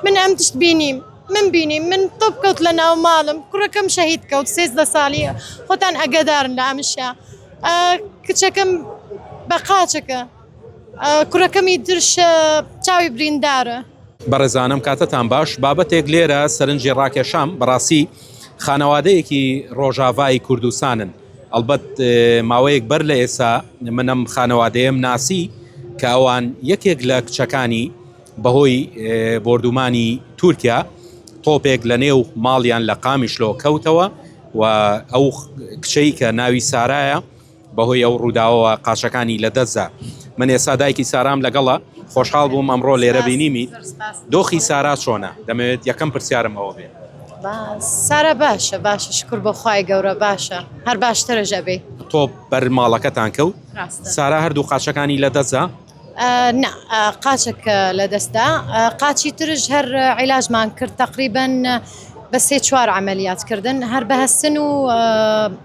من ئەم بینیم من بینیم من تۆ بکەوت لە ناو ماڵم کوڕەکەم شەهید کەوت 13 ساڵی خۆتان ئەگەدارن لە ئەمشە کچەکەم بە قاچەکە کوڕەکەمی درش چاوی بریندارە. بەڕێزانم کاتتان باش بابەتێک لێرە سەرنجی ڕاکێشام بەڕاستی خانەوادەیەکی ڕۆژاوای کوردستانن ئەلبەت ماوەیەک بەر لە ئێسا منم خانەوادەیەم ناسی کە ئەوان یەکێک لە کچەکانی بەهۆی بردومانی تورکیا تۆپێک لە نێو ماڵیان لە قامیشلۆ کەوتەوە و ئەو کچەی کە ناوی سارایە بەهۆی ئەو ڕووداوەوە قاچەکانی لە دەستدا. من ئێستا دایکی سارام لەگەڵە خۆشحاڵ بووم ئەمڕۆ لێرە بینیمی. دۆخی سارا چۆنە؟ دەمەوێت یەکەم پرسیارم ئەوە بێ. سارا باشە شکر بۆ خوای گەورە باشە هەر باشترە ژەبێ. تۆ بەر ماڵەکەتان کەوت سارا هەردوو قاچەکانی لە دەستدا؟ نا قاچێک لە دەستا قاچی ترش هەر عیلاجمان کرد تقریبا بە 3-4 عملیاتکردن هەر بەهەسن و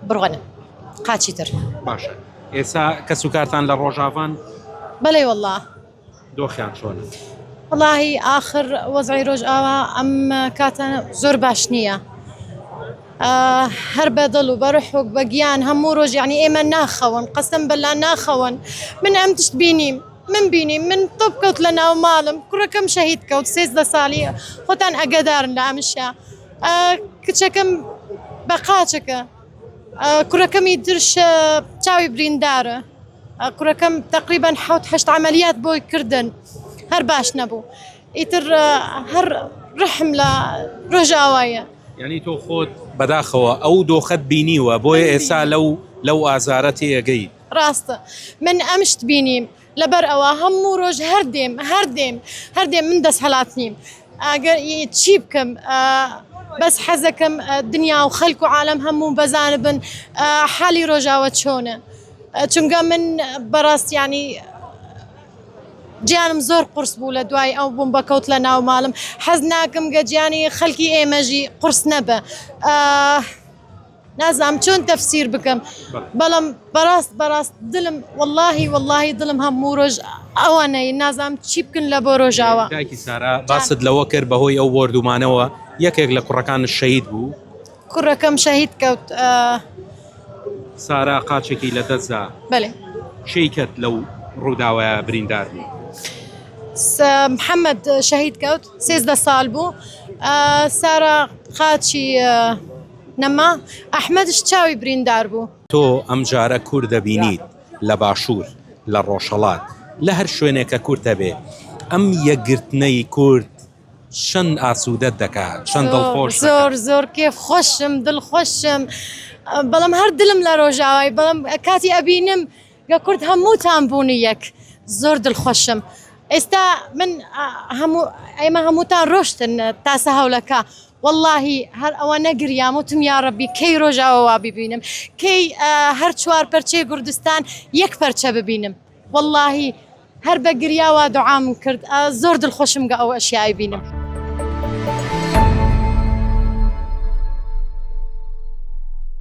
بڕغەنە قاچی تر. باشە ئێستا کەس و کارتان لە ڕۆژاوان؟ بەڵێ والله. دۆخیان چۆنە؟ واللهی آخر وەزعی ڕۆژئاوا ئەم کاتە زۆر باش نییە هەر بەدڵ و بەڕح و بەگیان هەموو ڕۆژ یعنی ئێمە ناخەون قەسەم بەلا ناخەون من ئەم تشت بینیم من تۆ بکەوت لە ناو ماڵم کوڕەکەم شەهید کەوت 13 ساڵی خۆتان ئەگەدارن لە ئەمشە کچەکەم بە قاچەکە کوڕەکەمی درش چاوی بریندارە کوڕەکەم تقریبا 7-8 عملیات بۆی کردن هەر باش نەبوو ئیتر هەر ڕحم لە ڕۆژاوایە. یعنی تۆ خۆت بەداخەوە ئەو دۆخەت بینیوە بۆیە ئێستا لەو ئازارە تێگەیت. ڕاستە من ئەمشت بینیم لەبەر ئەوە هەموو ڕۆژ هەردێم من دەست هەڵات نیم ئەگەر چی بکەم بەس حەزەکەم دنیا و خەلک و عالم هەموو بەزانبن حالی ڕۆژاوە چۆنە چونکە من بەڕاست ینی گیانم زۆر قورس بوو لە دوای ئەو بووم بەکەوت لە ناو ماڵم حەز ناکەم گەجیانی خەڵکی ئێمەژی قورس نەبە نازام چۆن تەفسیر بکەم بەڵام بەڕاست دڵم واللهی دڵم هەموو ڕۆژ ئەوانەی نازام چی بکن لە بۆ ڕۆژاوە. دایکی سارا باست لەوە کرد بەهۆی ئەو بردومانەوە یەکێک لە کوڕەکان شەهید بوو کوڕەکەم شەهید کەوت سارا قاچێکی لە دەستدا. بەڵێ شەی کرد لەو ڕووداوەیە بریندار بوو؟ محەممەد شەهید کەوت 13 ساڵ بوو سارا قاچی نەما ئەحمەدش چاوی بریندار بوو. تۆ ئەم جارە کوور دەبینیت لە باشوور لە ڕۆژهەڵات لە هەر شوێنێکە کورتە بێ ئەم یەکگرتنەی کورد چەند ئاسوودەت دەکات چەند دڵخۆش زۆر کێف خۆشم دڵخۆشم بەڵام هەر دلم لە ڕۆژاوای بەڵام کاتی ئەبینم گە کورد هەمووتان بوونی یەک زۆر دڵخۆشم. ئێستا من ئێمە هەمووتان ڕۆشتن تاسە هەولەکە واللهی هەر ئەوە نەگریام وتم یا ڕەبی کەی ڕۆژاوەوا ببینم کەی هەر 4 پەرچەی کوردستان یەک پەرچە ببینم واللهی هەر بە گریاوە دوعام کرد زۆر دڵخۆشم گە ئەو ئەشیای بینم.